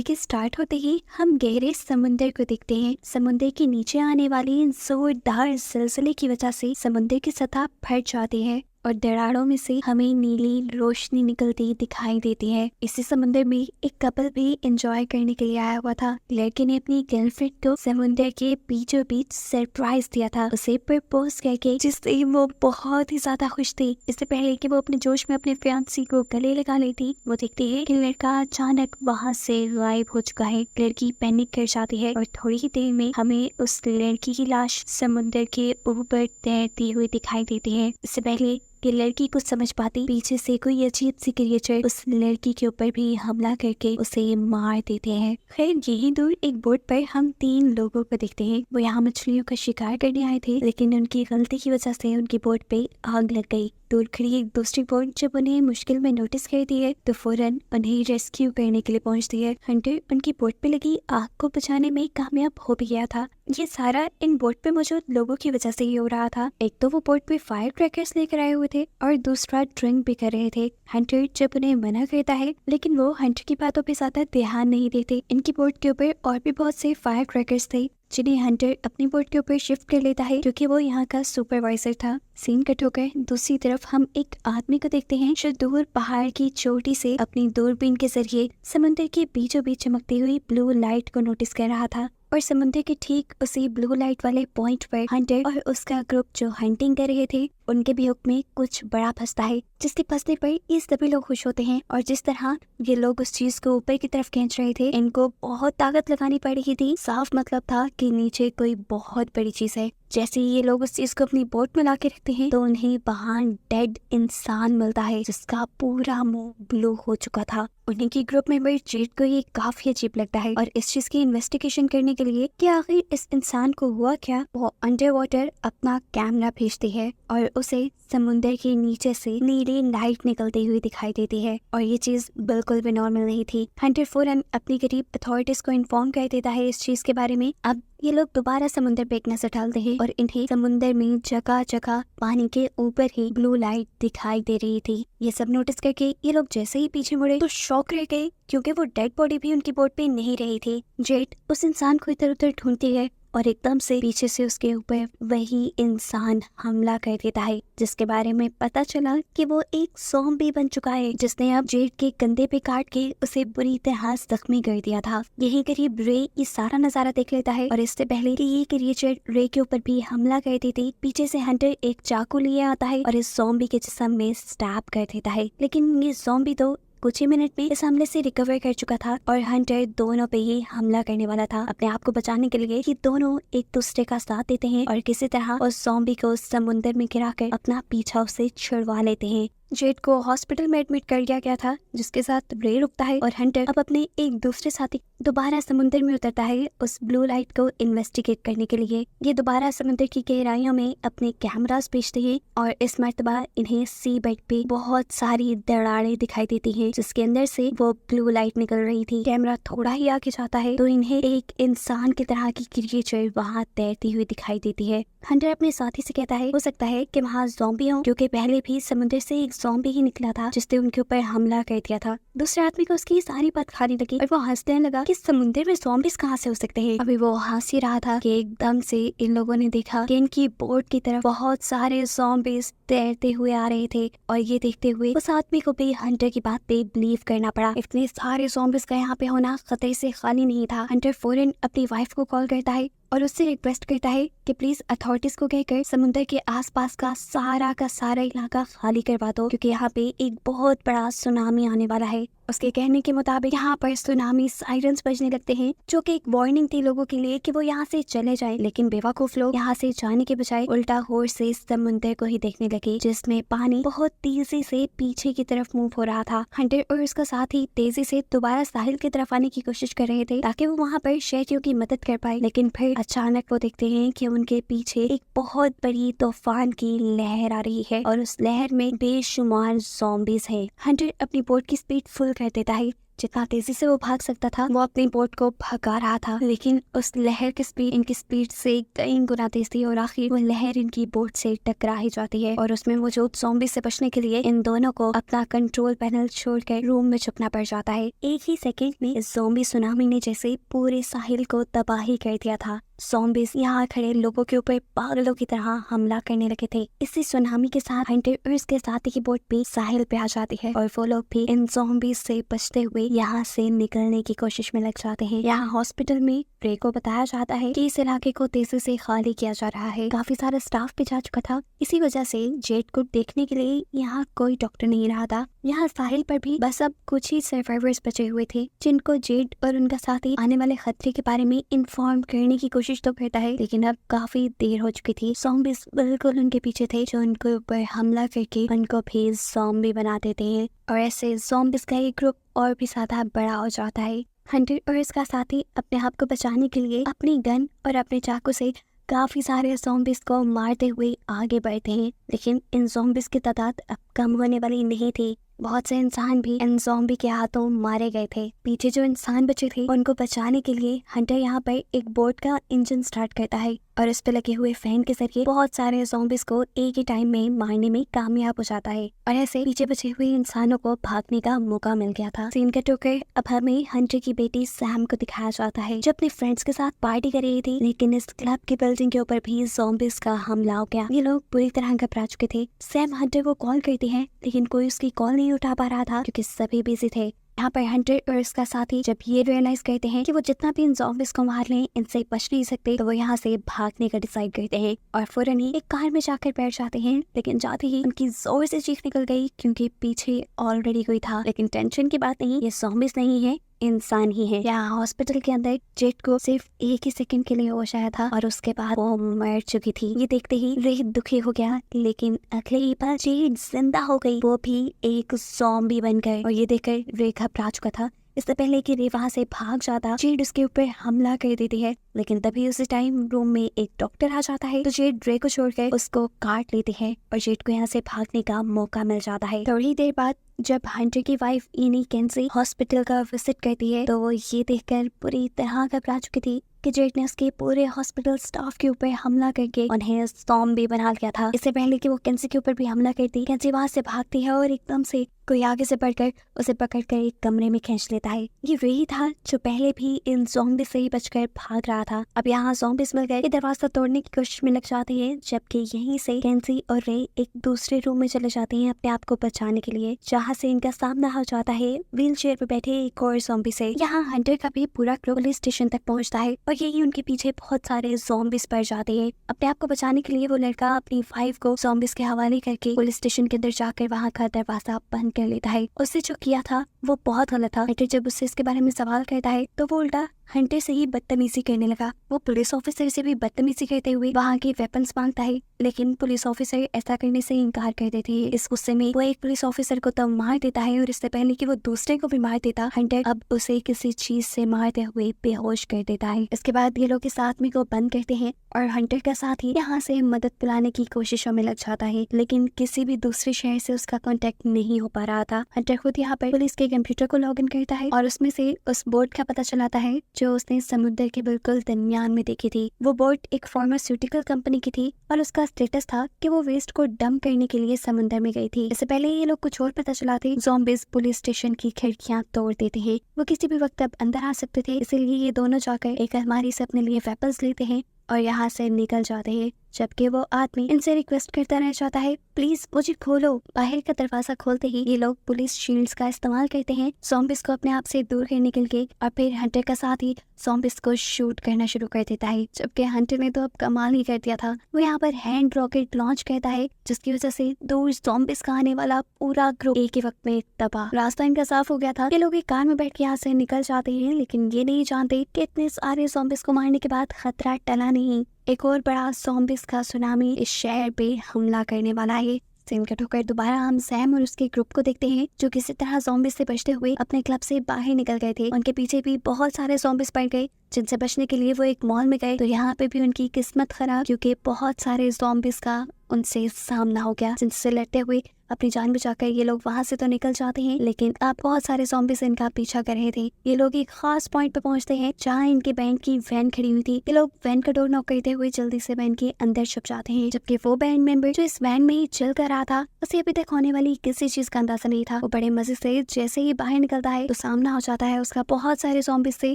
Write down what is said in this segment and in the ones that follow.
देखिए, स्टार्ट होते ही हम गहरे समुंदर को देखते हैं। समुंदर के नीचे आने वाली जोरदार सिलसिले की वजह से समुंदर की सतह फट जाती है और दरारों में से हमें नीली रोशनी निकलती दिखाई देती है। इसी समुंदर में एक कपल भी एंजॉय करने के लिए आया हुआ था। लड़के ने अपनी गर्लफ्रेंड को समुंदर के बीचों बीच सरप्राइज दिया था, उसे प्रपोज करके, जिससे वो बहुत ही ज्यादा खुश थी। इससे पहले कि वो अपने जोश में अपने फियांसी को गले लगा लेती, वो देखती है कि लड़का अचानक वहाँ से गायब हो चुका है। लड़की पैनिक कर जाती है और थोड़ी ही देर में हमें उस लड़की की लाश समुंदर के ऊपर तैरती हुई दिखाई देती है। इससे पहले कि लड़की कुछ समझ पाती, पीछे से कोई अजीब सी क्रिएचर उस लड़की के ऊपर भी हमला करके उसे मार देते हैं। खैर, यही दूर एक बोट पर हम 3 लोगों को देखते हैं। वो यहाँ मछलियों का शिकार करने आए थे, लेकिन उनकी गलती की वजह से उनकी बोट पे आग लग गई। दूर खड़ी एक दूसरी बोट जब उन्हें मुश्किल में नोटिस करती है तो फौरन उन्हें रेस्क्यू करने के लिए पहुंचती है। हंटर उनकी बोट पे लगी आग को बुझाने में कामयाब हो भी गया था। ये सारा इन बोट पे मौजूद लोगों की वजह से ही हो रहा था। एक तो वो बोट पे फायर क्रैकर्स लेकर आए हुए थे और दूसरा ड्रिंक भी कर रहे थे। हंटर जब उन्हें मना करता है, लेकिन वो हंटर की बातों पे ज्यादा ध्यान नहीं देते। इनकी बोट के ऊपर और भी बहुत से फायर क्रैकर्स थे, जिन्हें हंटर अपनी बोट के ऊपर शिफ्ट कर लेता है, क्योंकि वो यहाँ का सुपरवाइजर था। सीन कट होकर दूसरी तरफ हम एक आदमी को देखते हैं जो दूर पहाड़ की चोटी से अपनी दूरबीन के जरिए समुद्र के बीचों बीच चमकती हुई ब्लू लाइट को नोटिस कर रहा था। और समुद्र के ठीक उसी ब्लू लाइट वाले पॉइंट पर हंटर और उसका ग्रुप जो हंटिंग कर रहे थे, उनके भी हुक में कुछ बड़ा फंसता है, जिसके फंसने पर ये सभी लोग खुश होते हैं। और जिस तरह ये लोग उस चीज को ऊपर की तरफ खींच रहे थे, इनको बहुत ताकत लगानी पड़ रही थी। साफ मतलब था कि नीचे कोई बहुत बड़ी चीज है। जैसे ही ये लोग उस चीज को अपनी बोट में ला के रखते हैं तो उन्हें वहाँ डेड इंसान मिलता है, जिसका पूरा मुंह ब्लू हो चुका था। उन्हीं की ग्रुप मेंबर जेड को ये काफी अजीब लगता है और इस चीज की इन्वेस्टिगेशन करने के लिए कि आखिर इस इंसान को हुआ क्या, वो अंडर वाटर अपना कैमरा भेजती है और उसे समुंदर के नीचे से नीली लाइट निकलती हुई दिखाई देती है। और ये चीज बिल्कुल भी नॉर्मल नहीं थी। हंटर फौरन अपनी करीब अथॉरिटीज को इन्फॉर्म कर देता है इस चीज के बारे में। अब ये लोग दोबारा समुंदर पे एक नजर डालते हैं और इन्हें समुंदर में जगह जगह पानी के ऊपर ही ब्लू लाइट दिखाई दे रही थी। ये सब नोटिस करके ये लोग जैसे ही पीछे मुड़े तो शॉक रह गए, क्योंकि वो डेड बॉडी भी उनकी बोट पे नहीं रही थी। जेट उस इंसान को इधर उधर ढूंढती है और एकदम से पीछे से उसके ऊपर वही इंसान हमला कर देता है, जिसके बारे में पता चला कि वो एक ज़ॉम्बी बन चुका है, जिसने अब जेड के कंधे पे काट के उसे बुरी तरह जख्मी कर दिया था। यही करीब रे ये सारा नजारा देख लेता है और इससे पहले कि ये क्रिएचर रे के ऊपर भी हमला कर देती, पीछे से हंटर एक चाकू लिए आता है और इस ज़ॉम्बी के जिस्म में स्टैब कर देता है। लेकिन ये ज़ॉम्बी तो कुछ ही मिनट में इस हमले से रिकवर कर चुका था और हंटर दोनों पे ही हमला करने वाला था। अपने आप को बचाने के लिए ये दोनों एक दूसरे का साथ देते हैं और किसी तरह उस ज़ॉम्बी को समुंदर में गिराकर अपना पीछा उसे छुड़वा लेते हैं। जेड को हॉस्पिटल में एडमिट कर दिया गया था, जिसके साथ रे रुकता है और हंटर अब अपने एक दूसरे साथी दोबारा समुंदर में उतरता है उस ब्लू लाइट को इन्वेस्टिगेट करने के लिए। ये दोबारा समुद्र की गहराइयों में अपने कैमरास भेजते हैं और इस मर्तबा इन्हें सी बेड पे बहुत सारी दरारें दिखाई देती हैं, जिसके अंदर से वो ब्लू लाइट निकल रही थी। कैमरा थोड़ा ही आगे जाता है तो इन्हें एक इंसान की तरह की क्रिएचर वहाँ तैरती हुई दिखाई देती है। हंटर अपने साथी से कहता है हो सकता है कि वहाँ ज़ॉम्बी हो, क्योंकि पहले भी समुद्र से एक ज़ॉम्बी ही निकला था जिसने उनके ऊपर हमला कर दिया था। दूसरे आदमी को उसकी सारी बात खाने लगी और वो हंसने लगा कि समुद्र में ज़ॉम्बीज कहाँ से हो सकते हैं। अभी वो हंस ही रहा था कि एकदम से इन लोगों ने देखा कि इनकी बोट की तरफ बहुत सारे ज़ॉम्बीज तैरते हुए आ रहे थे और ये देखते हुए उस आदमी को भी हंटर की बात पे बिलीव करना पड़ा। इतने सारे ज़ॉम्बीज का यहाँ पे होना खतरे से खाली नहीं था। हंटर फौरन अपनी वाइफ को कॉल करता है और उससे रिक्वेस्ट करता है कि प्लीज अथॉरिटीज को कहकर समुद्र के आसपास का सारा इलाका खाली करवा दो, क्योंकि यहाँ पे एक बहुत बड़ा सुनामी आने वाला है। उसके कहने के मुताबिक यहाँ पर सुनामी साइरन्स बजने लगते हैं, जो कि एक वार्निंग थी लोगों के लिए कि वो यहाँ से चले जाएं। लेकिन बेवकूफ लोग यहाँ से जाने के बजाय उल्टा होर से समुद्र को ही देखने लगे, जिसमें पानी बहुत तेजी से पीछे की तरफ मूव हो रहा था। हंटर और उसका साथी तेजी से दोबारा साहिल की तरफ आने की कोशिश कर रहे थे ताकि वो वहाँ पर शहरियों की मदद कर पाए, लेकिन फिर अचानक वो देखते हैं कि उनके पीछे एक बहुत बड़ी तूफान की लहर आ रही है और उस लहर में बेशुमार ज़ॉम्बीज हैं। हंटर अपनी बोट की स्पीड फुल कर देता है, जितना तेजी से वो भाग सकता था वो अपनी बोट को भगा रहा था, लेकिन उस लहर की स्पीड इनकी स्पीड से कई गुना तेज थी और आखिर वो लहर इनकी बोट से टकरा ही जाती है और उसमें मौजूद ज़ॉम्बी से बचने के लिए इन दोनों को अपना कंट्रोल पैनल छोड़कर रूम में छुपना पड़ जाता है। एक ही सेकंड में इस ज़ॉम्बी सुनामी ने जैसे पूरे साहिल को तबाही कर दिया था। ज़ॉम्बीज़ यहाँ खड़े लोगों के ऊपर पागलों की तरह हमला करने लगे थे। इसी सुनामी के साथ हंटर और उसके साथी की बोट भी साहिल पे आ जाती है और वो लोग भी इन ज़ॉम्बीज़ से बचते हुए यहाँ से निकलने की कोशिश में लग जाते हैं। यहाँ हॉस्पिटल में रे को बताया जाता है कि इस इलाके को तेजी से खाली किया जा रहा है। काफी सारा स्टाफ भी जा चुका था। इसी वजह से जेड को देखने के लिए यहाँ कोई डॉक्टर नहीं रहा था। यहाँ साहिल पर भी बस अब कुछ ही सर्वाइवर्स बचे हुए थे जिनको जेड और उनका साथी आने वाले खतरे के बारे में इन्फॉर्म करने की कोशिश तो करता है, लेकिन अब काफी देर हो चुकी थी। ज़ॉम्बीज़ बिल्कुल उनके पीछे थे जो उनके ऊपर हमला करके उनको भी ज़ॉम्बी बना देते हैं और ऐसे ज़ॉम्बीज़ का एक ग्रुप और भी ज्यादा बड़ा हो जाता है। हंटर और इसका साथी अपने आप को बचाने के लिए अपनी गन और अपने चाकू से काफी सारे ज़ॉम्बीज़ को मारते हुए आगे बढ़ते हैं, लेकिन इन ज़ॉम्बीज़ की तादाद अब कम होने वाली नहीं थी। बहुत से इंसान भी इन ज़ॉम्बी के हाथों मारे गए थे। पीछे जो इंसान बचे थे उनको बचाने के लिए हंटर यहाँ पर एक बोट का इंजन स्टार्ट करता है और इस पे लगे हुए फैन के जरिए बहुत सारे ज़ॉम्बीज़ को एक ही टाइम में मारने में कामयाब हो जाता है और ऐसे पीछे बचे हुए इंसानों को भागने का मौका मिल गया था। सीन कट होकर अब हमें हंटर की बेटी सैम को दिखाया जाता है जो अपने फ्रेंड्स के साथ पार्टी कर रही थी, लेकिन इस क्लब की बिल्डिंग के ऊपर भी ज़ॉम्बीज़ का हमला हो गया। ये लोग बुरी तरह घबरा चुके थे। सैम हंटर को कॉल करती है लेकिन कोई उसकी कॉल नहीं उठा पा रहा था क्योंकि सभी बिजी थे। यहाँ पर हंटर और उसका साथी जब ये रियलाइज करते हैं कि वो जितना भी इन ज़ॉम्बीज़ को मार लें इनसे बच नहीं सकते, तो वो यहाँ से भागने का डिसाइड करते हैं और फौरन ही एक कार में जाकर बैठ जाते हैं। लेकिन जाते ही उनकी जोर से चीख निकल गई क्योंकि पीछे ऑलरेडी कोई था। लेकिन टेंशन की बात नहीं, ये ज़ॉम्बीज़ नहीं है, इंसान ही है। यहाँ हॉस्पिटल के अंदर जेड को सिर्फ एक ही सेकंड के लिए होश आया था और उसके बाद वो मर चुकी थी। ये देखते ही रे दुखी हो गया, लेकिन अगले ही पल जेड जिंदा हो गई, वो भी एक ज़ॉम्बी बनकर। और ये देखकर रे घबरा चुका था। इससे पहले कि रे वहाँ से भाग जाता, जेड उसके ऊपर हमला कर देती है, लेकिन तभी उसी टाइम रूम में एक डॉक्टर आ जाता है तो जेड रे को छोड़कर उसको काट लेती है और जेड को यहाँ से भागने का मौका मिल जाता है। थोड़ी देर बाद जब हंटर की वाइफ इनी कैंसी हॉस्पिटल का विजिट करती है तो वो ये देखकर पूरी तरह घबरा चुकी थी कि जेड ने उसके पूरे हॉस्पिटल स्टाफ के ऊपर हमला करके उन्हें ज़ॉम्बी बना लिया था। इससे पहले कि वो कैंसी के ऊपर भी हमला करती, कैंसी वहां से भागती है और एकदम से कोई आगे से बढ़कर उसे पकड़कर एक कमरे में खींच लेता है। ये वही था जो पहले भी इन ज़ॉम्बी से ही बचकर भाग रहा था। अब यहाँ ज़ॉम्बीज़ मिल गए, दरवाजा तोड़ने की कोशिश में लग जाते हैं, जबकि यहीं से कैंसी और रे एक दूसरे रूम में चले जाते हैं अपने आप को बचाने के लिए, जहाँ से इनका सामना हो जाता है व्हील चेयर पे बैठे एक और ज़ॉम्बी से। यहाँ हंटर का भी पूरा क्रू पुलिस स्टेशन तक पहुँचता है और यही उनके पीछे बहुत सारे ज़ॉम्बीज़ पड़ जाते हैं। अपने आप को बचाने के लिए वो लड़का अपनी वाइफ को ज़ॉम्बीज़ के हवाले करके पुलिस स्टेशन के अंदर जाकर वहाँ का दरवाजा बंद कर लेता है। उससे जो किया था वो बहुत गलत था। हंटर जब उससे इसके बारे में सवाल करता है तो वो उल्टा हंटर से ही बदतमीजी करने लगा। वो पुलिस ऑफिसर से भी बदतमीजी करते हुए वहाँ के वेपन्स मांगता है, लेकिन पुलिस ऑफिसर ऐसा करने से इनकार कर देते हैं। इस गुस्से में वो एक पुलिस ऑफिसर को तो मार देता है और इससे पहले कि वो दूसरे को भी मार देता, हंटर अब उसे किसी चीज से मारते हुए बेहोश कर देता है। इसके बाद ये लोग इस आदमी को बंद करते हैं और हंटर का साथ ही यहाँ से मदद बुलाने की कोशिशों में लग जाता है, लेकिन किसी भी दूसरे शहर से उसका कांटेक्ट नहीं हो पा रहा था। हंटर खुद यहाँ पर पुलिस के कंप्यूटर को लॉग इन करता है और उसमें से उस बोर्ड का पता चलाता है जो उसने समुद्र के बिल्कुल दरमियान में देखी थी। वो बोट एक फार्मास्यूटिकल कंपनी की थी और उसका स्टेटस था कि वो वेस्ट को डंप करने के लिए समुद्र में गई थी। इससे पहले ये लोग कुछ और पता चलाते, ज़ॉम्बीज़ पुलिस स्टेशन की खिड़कियां तोड़ देते हैं। वो किसी भी वक्त अब अंदर आ सकते थे, इसलिए ये दोनों जाकर एक अलमारी से अपने लिए वेपन्स लेते हैं और यहाँ से निकल जाते हैं, जबकि वो आदमी इनसे रिक्वेस्ट करता रह जाता है, प्लीज मुझे खोलो। बाहर का दरवाजा खोलते ही ये लोग पुलिस शील्ड्स का इस्तेमाल करते हैं ज़ॉम्बीज़ को अपने आप से दूर करने के लिए, और फिर हंटर का साथ ही ज़ॉम्बीज़ को शूट करना शुरू कर देता है। जबकि हंटर ने तो अब कमाल ही कर दिया था, वो यहाँ पर हैंड रॉकेट लॉन्च करता है जिसकी वजह से दूर ज़ॉम्बीज़ का आने वाला पूरा ग्रुप एक ही वक्त में तबाह। रास्ता इनका साफ हो गया था। ये लोग एक कार में बैठ के यहाँ से निकल जाते हैं, लेकिन ये नहीं जानते कि इतने सारे ज़ॉम्बीज़ को मारने के बाद खतरा टला नहीं। एक और बड़ा ज़ॉम्बीज़ का सुनामी इस शहर पे हमला करने वाला है। सीन कट होकर दोबारा हम सैम और उसके ग्रुप को देखते हैं जो किसी तरह ज़ॉम्बीज़ से बचते हुए अपने क्लब से बाहर निकल गए थे। उनके पीछे भी बहुत सारे ज़ॉम्बीज़ पड़ गए जिनसे बचने के लिए वो एक मॉल में गए, तो यहाँ पे भी उनकी किस्मत खराब क्योंकि बहुत सारे ज़ॉम्बीज़ का उनसे सामना हो गया, जिनसे लड़ते हुए अपनी जान बचाकर ये लोग वहाँ से तो निकल जाते हैं, लेकिन अब बहुत सारे ज़ॉम्बीज़ इनका पीछा कर रहे थे। ये लोग एक खास पॉइंट पे पहुंचते हैं जहाँ इनके बैंड की वैन खड़ी हुई थी। ये लोग वैन का डोर नॉक करते हुए जल्दी से वैन के अंदर छुप जाते हैं, जबकि वो बैंड मेंबर जो इस वैन में ही चिल कर रहा था, उसे अभी तक होने वाली किसी चीज का अंदाजा नहीं था। वो बड़े मजे से जैसे ही बाहर निकलता है तो सामना हो जाता है उसका बहुत सारे ज़ॉम्बीज़ से,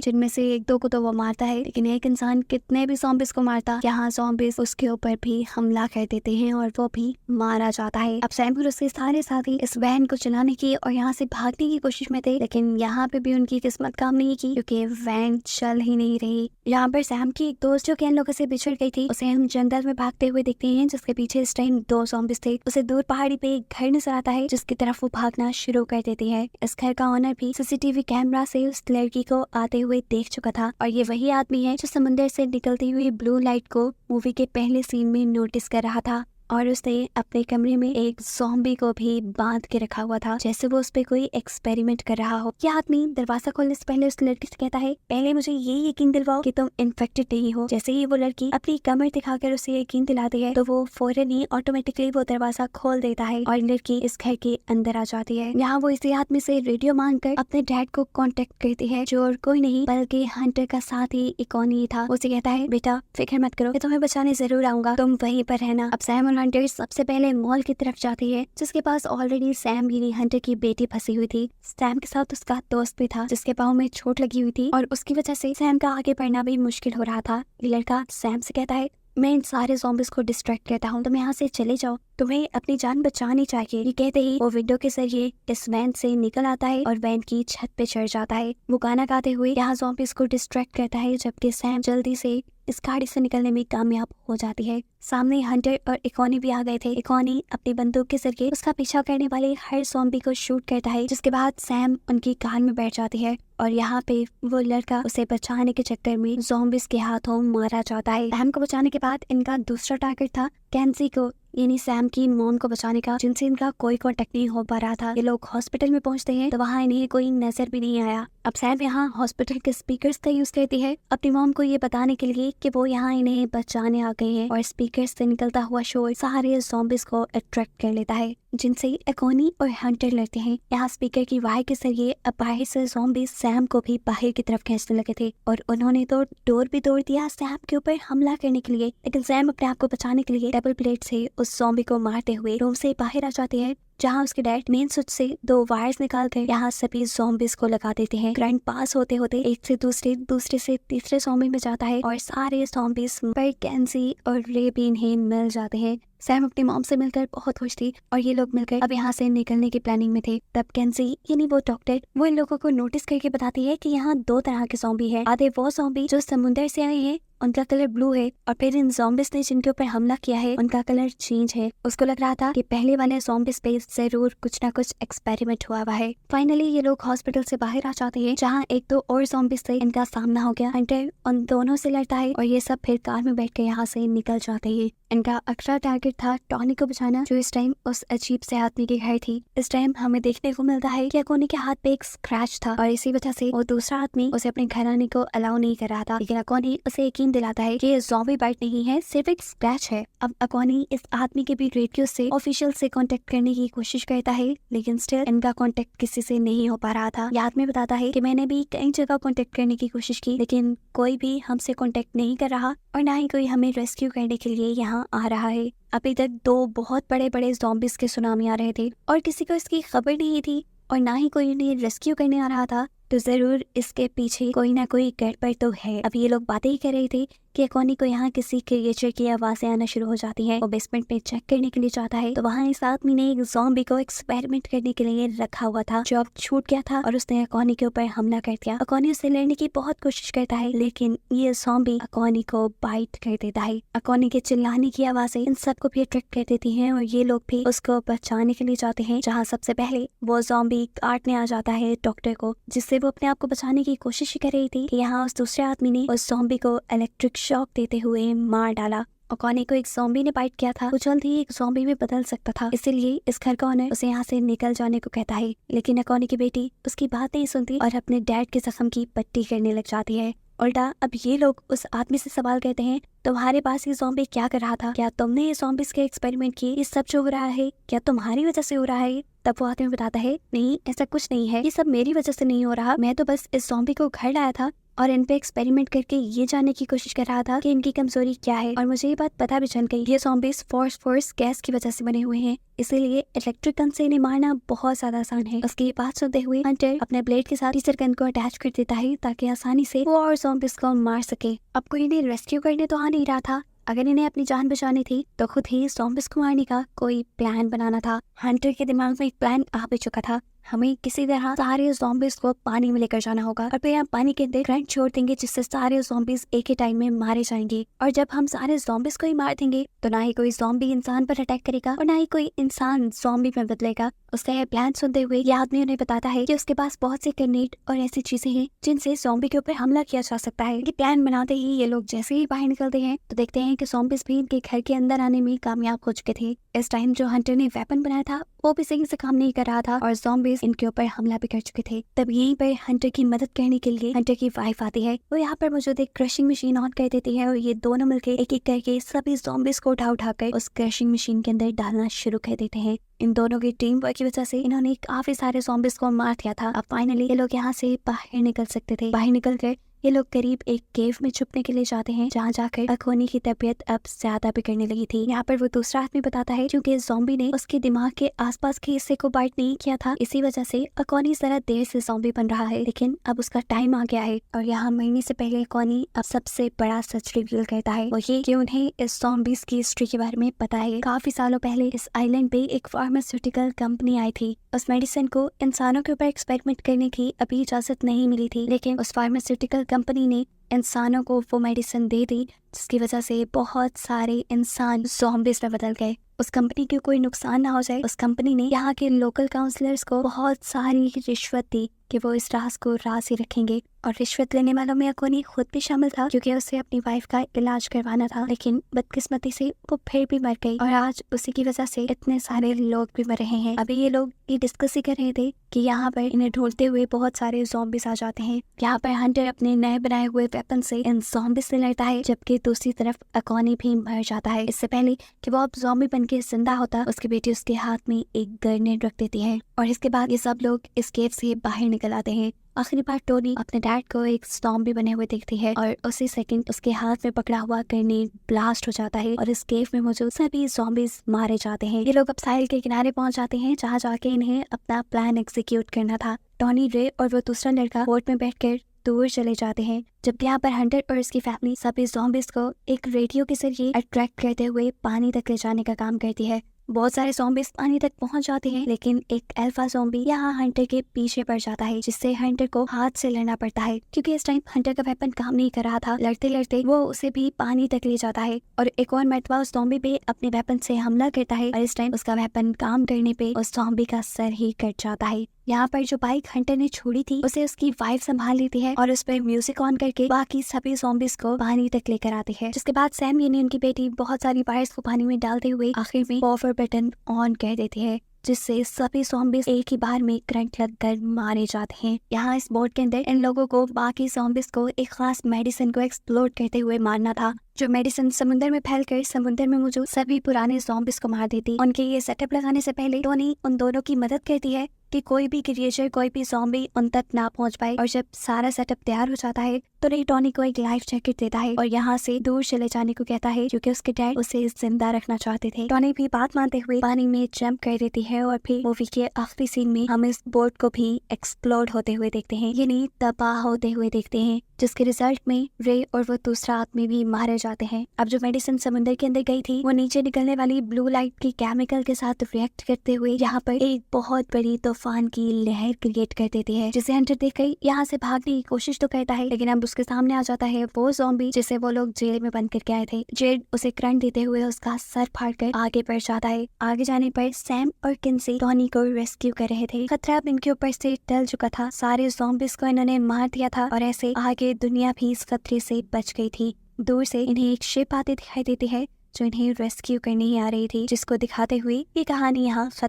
जिनमें से एक दो को तो वो मारता है, लेकिन एक इंसान कितने भी ज़ॉम्बीज़ को मारता, यहाँ ज़ॉम्बीज़ उसके ऊपर भी हमला कर देते हैं और वो भी मारा जाता है। अब सैम और उसके सारे साथी इस वैन को चलाने की और यहाँ से भागने की कोशिश में थे, लेकिन यहाँ पे भी उनकी किस्मत काम नहीं की क्योंकि वैन चल ही नहीं रही। यहाँ पर सैम की एक दोस्त जो कि इन लोगों से बिछड़ गई थी, उसे हम जंगल में भागते हुए देखते हैं, जिसके पीछे इस टाइम 2 ज़ॉम्बीज़ थे। उसे दूर पहाड़ी पे एक घर नजर आता है जिसकी तरफ वो भागना शुरू कर देती है। इस घर का ओनर भी सीसीटीवी कैमरा से उस लड़की को आते हुए देख चुका था और ये वही आदमी है जो समुद्र से निकलती हुई ब्लू लाइट को मूवी के पहले सीन में नोटिस कर रहा था, और उसने अपने कमरे में एक ज़ॉम्बी को भी बांध के रखा हुआ था, जैसे वो उस पे कोई एक्सपेरिमेंट कर रहा हो। यह आदमी दरवाजा खोलने से पहले उस लड़की से कहता है, पहले मुझे ये यकीन दिलवाओ कि तुम इन्फेक्टेड नहीं हो। जैसे ही वो लड़की अपनी कमर दिखाकर उसे यकीन दिलाती है तो वो फौरन ही ऑटोमेटिकली वो दरवाजा खोल देता है और लड़की इस घर के अंदर आ जाती है। यहाँ वो इसी आदमी से रेडियो मांगकर अपने डैड को कॉन्टेक्ट करती है, जो और कोई नहीं बल्कि हंटर का साथ ही इकोनी था। उसे कहता है, बेटा फिक्र मत करो, मैं तुम्हें बचाने जरूर आऊंगा, तुम वहीं पर रहना। अब सैम हंटर सबसे पहले मॉल की तरफ जाती है, जिसके पास ऑलरेडी सैम यानी हंटर की बेटी फंसी हुई थी। सैम के साथ उसका दोस्त भी था जिसके पाँव में चोट लगी हुई थी और उसकी वजह से सैम का आगे बढ़ना भी मुश्किल हो रहा था। ये लड़का सैम से कहता है, मैं इन सारे ज़ॉम्बीज़ को डिस्ट्रैक्ट करता हूँ, तुम यहाँ से चले जाओ, तुम्हें अपनी जान बचानी चाहिए। ये कहते ही वो विंडो के जरिए इस वैन से निकल आता है और वैन की छत पे चढ़ जाता है। वो गाना गाते हुए यहाँ ज़ॉम्बीज़ को डिस्ट्रैक्ट करता है, जबकि सैम जल्दी से इस गाड़ी से निकलने में कामयाब हो जाती है। सामने हंटर और इकोनी भी आ गए थे। इकोनी अपनी बंदूक के जरिए उसका पीछा करने वाले हर ज़ॉम्बी को शूट करता है, जिसके बाद सैम उनकी कार में बैठ जाती है और यहाँ पे वो लड़का उसे बचाने के चक्कर में ज़ॉम्बीज़ के हाथों मारा जाता है। सैम को बचाने के बाद इनका दूसरा टारगेट था कैंसी को, यानी सैम की मॉम को बचाने का, जिनसे इनका कोई कांटेक्ट नहीं हो पा रहा था। ये लोग हॉस्पिटल में पहुंचते हैं तो वहाँ इन्हें कोई नजर भी नहीं आया। अब सैम यहाँ हॉस्पिटल के स्पीकर्स का यूज करती है अपनी मॉम को ये बताने के लिए कि वो यहाँ इन्हें बचाने आ गए हैं, और स्पीकर्स से निकलता हुआ शोर सारे ज़ॉम्बीज़ को अट्रैक्ट कर लेता है, जिनसे इकोनी और हंटर लड़ते हैं। यहाँ स्पीकर की वायर के जरिए अब बाहर से ज़ॉम्बीज़ सैम को भी बाहर की तरफ खींचने लगे थे और उन्होंने तो डोर भी तोड़ दिया सैम के ऊपर हमला करने के लिए, लेकिन सैम अपने आप को बचाने के लिए डबल प्लेट से उस ज़ॉम्बी को मारते हुए रूम से बाहर आ जाते हैं, जहाँ उसके डैड मेन स्विच से 2 वायर्स निकाल कर यहाँ सभी ज़ॉम्बीज़ को लगा देते हैं। करंट पास होते होते एक से दूसरे से तीसरे ज़ॉम्बी में जाता है और सारे ज़ॉम्बीज़ पर कैंसी और रे भी इन्हें मिल जाते हैं। सैम अपनी मॉम से मिलकर बहुत खुश थी और ये लोग मिलकर अब यहाँ से निकलने की प्लानिंग में थे। तब कैंसी यानी वो डॉक्टर वो इन लोगों को नोटिस करके बताती है कि यहाँ 2 तरह के ज़ॉम्बी हैं। आधे वो ज़ॉम्बी जो समुद्र से आए हैं, उनका कलर ब्लू है, और फिर इन ज़ॉम्बीज़ ने जिनके ऊपर हमला किया है उनका कलर चेंज है। उसको लग रहा था कि पहले वाले ज़ॉम्बीज़ पे जरूर कुछ ना कुछ एक्सपेरिमेंट हुआ हुआ है। फाइनली ये लोग हॉस्पिटल से बाहर आ जाते हैं, जहाँ 1-2 और ज़ॉम्बीज़ से इनका सामना हो गया। हंटर उन दोनों से लड़ता है और ये सब फिर कार में बैठ कर यहाँ से निकल जाते हैं। इनका अगला टारगेट था टॉनी को बचाना, जो इस टाइम उस अजीब से आदमी के घर थी। इस टाइम हमें देखने को मिलता है कि अकोनी के हाथ पे एक स्क्रैच था और इसी वजह से वो दूसरा आदमी उसे अपने घर आने को अलाउ नहीं कर रहा था, लेकिन अकोनी उसे यकीन दिलाता है कि ये ज़ॉम्बी बाइट नहीं है, सिर्फ एक स्क्रैच है। अब अकोनी इस आदमी के भी रेडियो से ऑफिशियल से कांटेक्ट करने की कोशिश करता है, लेकिन स्टिल इनका कांटेक्ट किसी से नहीं हो पा रहा था। ये आदमी बताता है कि मैंने भी कई जगह कांटेक्ट करने की कोशिश की, लेकिन कोई भी हमसे कांटेक्ट नहीं कर रहा और ना ही कोई हमें रेस्क्यू करने के लिए यहाँ आ रहा है। अभी तक 2 बहुत बड़े बड़े ज़ॉम्बीज़ के सुनामी आ रहे थे और किसी को इसकी खबर नहीं थी और ना ही कोई उन्हें रेस्क्यू करने आ रहा था, तो जरूर इसके पीछे कोई ना कोई गड़बड़ तो है। अब ये लोग बातें ही कर रहे थे कि अकोनी को यहाँ किसी क्रिएचर की आवाज़ें आना शुरू हो जाती हैं। वो बेसमेंट में चेक करने के लिए जाता है तो वहाँ इस आदमी ने एक ज़ॉम्बी को एक्सपेरिमेंट करने के लिए रखा हुआ था, जो अब छूट गया था और उसने अकोनी के ऊपर हमला कर दिया। अकोनी उससे लड़ने की बहुत कोशिश करता है, लेकिन ये ज़ॉम्बी अकोनी को बाइट कर देता है। अकोनी के चिल्लाने की आवाज़ें इन सबको भी अट्रैक्ट कर देती हैं और ये लोग भी उसको बचाने के लिए जाते हैं, जहाँ सबसे पहले वो ज़ॉम्बी काटने आ जाता है डॉक्टर को, जिससे वो अपने आप को बचाने की कोशिश कर रही थी कि यहाँ उस दूसरे आदमी ने उस ज़ॉम्बी को इलेक्ट्रिक शॉक देते हुए मार डाला। अकोनी को एक ज़ॉम्बी ने बाइट किया था, वो जल्द ही एक ज़ॉम्बी में बदल सकता था, इसीलिए इस घर का ओनर उसे यहाँ से निकल जाने को कहता है, लेकिन अकोनी की बेटी उसकी बात नहीं सुनती और अपने डैड के जख्म की पट्टी करने लग जाती है। उल्टा अब ये लोग उस आदमी से सवाल करते हैं, तुम्हारे पास ये ज़ॉम्बी क्या कर रहा था? क्या तुमने ये ज़ॉम्बीज के एक्सपेरिमेंट किए? ये सब जो हो रहा है क्या तुम्हारी वजह से हो रहा है? तब वो आदमी बताता है, नहीं ऐसा कुछ नहीं है, ये सब मेरी वजह से नहीं हो रहा, मैं तो बस इस ज़ॉम्बी को घर लाया था और इन पे एक्सपेरिमेंट करके ये जानने की कोशिश कर रहा था कि इनकी कमजोरी क्या है। और मुझे ये बात पता भी चल गई, ये ज़ॉम्बीज फोर्स गैस की वजह से बने हुए हैं, इसीलिए इलेक्ट्रिक गन से इन्हें मारना बहुत ज्यादा आसान है। उसकी ये बात सुनते हुए हंटर अपने ब्लेड के साथ टीचर गन को अटैच कर देता है ताकि आसानी से वो और ज़ॉम्बीज को मार सके। अब कोई इन्हें रेस्क्यू करने तो आ नहीं रहा था, अगर इन्हें अपनी जान बचानी थी तो खुद ही ज़ॉम्बीज को मारने का कोई प्लान बनाना था। हंटर के दिमाग में एक प्लान आ भी चुका था, हमें किसी तरह सारे ज़ॉम्बीज को पानी में लेकर जाना होगा और फिर हम पानी के अंदर करंट छोड़ देंगे जिससे सारे ज़ॉम्बीज एक ही टाइम में मारे जाएंगे। और जब हम सारे ज़ॉम्बीज को ही मार देंगे तो ना ही कोई ज़ॉम्बी इंसान पर अटैक करेगा और ना ही कोई इंसान ज़ॉम्बी में बदलेगा। उसका यह प्लान सुनते हुए ये आदमी उन्हें बताता है कि उसके पास बहुत से ग्रेनेड और ऐसी चीजें हैं जिनसे ज़ॉम्बी के ऊपर हमला किया जा सकता है। ये प्लान बनाते ही ये लोग जैसे ही बाहर निकलते हैं तो देखते हैं कि ज़ॉम्बीज भी इनके घर के अंदर आने में कामयाब हो चुके थे। इस टाइम जो हंटर ने वेपन बनाया था वो भी सही से काम नहीं कर रहा था और ज़ॉम्बीज इनके ऊपर हमला भी कर चुके थे। तब यहीं पर हंटर की मदद करने के लिए हंटर की वाइफ आती है। वो यहाँ पर मौजूद एक क्रशिंग मशीन ऑन कर देती है और ये दोनों मिलकर एक एक करके सभी ज़ॉम्बीज को उठाकर उस क्रशिंग मशीन के अंदर डालना शुरू कर देते हैं। इन दोनों की टीम वर्क की वजह से इन्होंने काफी सारे ज़ॉम्बीज को मार दिया था। अब फाइनली ये लोग यहाँ से बाहर निकल सकते थे। बाहर निकलकर ये लोग करीब एक केव में छुपने के लिए जाते हैं जहाँ जाकर अकोनी की तबीयत अब ज्यादा बिगड़ने लगी थी। यहाँ पर वो दूसरा आदमी बताता है क्योंकि ज़ॉम्बी ने उसके दिमाग के आसपास के हिस्से को बाइट नहीं किया था, इसी वजह से अकोनी जरा देर से ज़ॉम्बी बन रहा है, लेकिन अब उसका टाइम आ गया है। और यहाँ मरने से पहले अकोनी अब सबसे बड़ा सच रिवील करता है, वो ये कि उन्हें इस ज़ॉम्बीज की हिस्ट्री के बारे में पता है। काफी सालों पहले इस आइलैंड पे एक फार्मास्यूटिकल कंपनी आई थी। उस मेडिसिन को इंसानों के ऊपर एक्सपेरिमेंट करने की अभी इजाजत नहीं मिली थी, लेकिन उस फार्मास्यूटिकल कंपनी ने इंसानों को वो मेडिसिन दे दी जिसकी वजह से बहुत सारे इंसान ज़ॉम्बीज में बदल गए। उस कंपनी को कोई नुकसान ना हो जाए, उस कंपनी ने यहाँ के लोकल काउंसलर्स को बहुत सारी रिश्वत दी कि वो इस राज को राज ही रखेंगे। और रिश्वत लेने वालों में अकोनी खुद भी शामिल था क्योंकि उसे अपनी वाइफ का इलाज करवाना था, लेकिन बदकिस्मती से वो फिर भी मर गई और आज उसी की वजह से इतने सारे लोग भी मर रहे हैं। अभी ये लोग ये डिस्कस ही कर रहे थे कि यहाँ पर इन्हें ढूंढते हुए बहुत सारे ज़ॉम्बीज आ जाते हैं। यहाँ पर हंटर अपने नए बनाए हुए वेपन से इन ज़ॉम्बीज से लड़ता है, जबकि दूसरी तरफ अकोनी भी मर जाता है। इससे पहले कि वो अब ज़ॉम्बी बन के जिंदा होता, उसकी बेटी उसके हाथ में एक ग्रेनेड रख देती है और इसके बाद ये सब लोग इस केव से बाहर निकल आते हैं। आखिरी बार टोनी अपने डैड को एक ज़ॉम्बी बने हुए देखती है और उसी सेकंड उसके हाथ में पकड़ा हुआ ग्रेनेड ब्लास्ट हो जाता है और इस केव में मौजूद सभी ज़ॉम्बीज मारे जाते हैं। ये लोग अब साहिल के किनारे पहुंच जाते हैं जहाँ जाके इन्हें अपना प्लान एग्जीक्यूट करना था। टोनी, रे और वो दूसरा लड़का बोट में बैठकर दूर चले जाते हैं, जबकि यहाँ पर हंटर और उसकी फैमिली सभी ज़ॉम्बीज को एक रेडियो के जरिए अट्रैक्ट करते हुए पानी तक ले जाने का काम करती है। बहुत सारे ज़ॉम्बीज पानी तक पहुंच जाते हैं, लेकिन एक अल्फा ज़ॉम्बी यहाँ हंटर के पीछे पड़ जाता है, जिससे हंटर को हाथ से लड़ना पड़ता है क्योंकि इस टाइम हंटर का वेपन काम नहीं कर रहा था। लड़ते लड़ते वो उसे भी पानी तक ले जाता है और एक और मरतबा उस ज़ॉम्बी पे अपने वेपन से हमला करता है और इस टाइम उसका वेपन काम करने पे उस ज़ॉम्बी का सर ही कट जाता है। यहाँ पर जो बाइक हंटर ने छोड़ी थी उसे उसकी वाइफ संभाल लेती है और उस पर म्यूजिक ऑन करके बाकी सभी ज़ॉम्बीज को पानी तक लेकर आती है, जिसके बाद सैम यानी उनकी बेटी बहुत सारी वायर्स को पानी में डालते हुए आखिर में पावर बटन ऑन कर देती है, जिससे सभी ज़ॉम्बीज एक ही बार में करंट लगकर मारे जाते हैं। यहाँ इस बोट के अंदर इन लोगों को बाकी ज़ॉम्बीज को एक खास मेडिसिन को एक्सप्लोर करते हुए मारना था, जो मेडिसिन समुद्र में फैलकर समुद्र में मौजूद सभी पुराने ज़ॉम्बीज को मार देती। उनके ये सेटअप लगाने से पहले टोनी उन दोनों की मदद करती है कि कोई भी क्रिएचर, कोई भी ज़ॉम्बी उन तक ना पहुंच पाए। और जब सारा सेटअप तैयार हो जाता है तो रे टोनी को एक लाइफ जैकेट देता है और यहाँ से दूर चले जाने को कहता है क्योंकि उसके डैड उसे जिंदा रखना चाहते थे। टोनी भी बात मानते हुए पानी में जंप कर देती है और फिर मूवी के आखिरी सीन में हम इस बोट को भी एक्सप्लोड होते हुए देखते हैं, यानी तबाह होते हुए देखते हैं, जिसके रिजल्ट में रे और वो दूसरा आदमी भी मारे जाते हैं। अब जो मेडिसिन समुद्र के अंदर गई थी वो नीचे निकलने वाली ब्लू लाइट की केमिकल के साथ रिएक्ट करते हुए यहाँ पर एक बहुत बड़ी तूफान की लहर क्रिएट कर देती है, जिसे हंटर देखकर यहाँ से भागने की कोशिश तो करता है, लेकिन अब उसके सामने आ जाता है वो ज़ॉम्बी जिसे वो लोग जेल में बंद करके आए थे। जेड उसे करंट देते हुए उसका सर फाड़कर आगे बढ़ जाता है। आगे जाने पर सैम और किन्सी टोनी को रेस्क्यू कर रहे थे। खतरा अब इनके ऊपर से टल चुका था, सारे ज़ॉम्बीज को इन्होंने मार दिया था और ऐसे आगे दुनिया भी इस खतरे से बच गई थी। दूर से इन्हें एक शिप आती दिखाई देती है जो इन्हें रेस्क्यू करने ही आ रही थी, जिसको दिखाते हुए ये कहानी यहाँ खत्म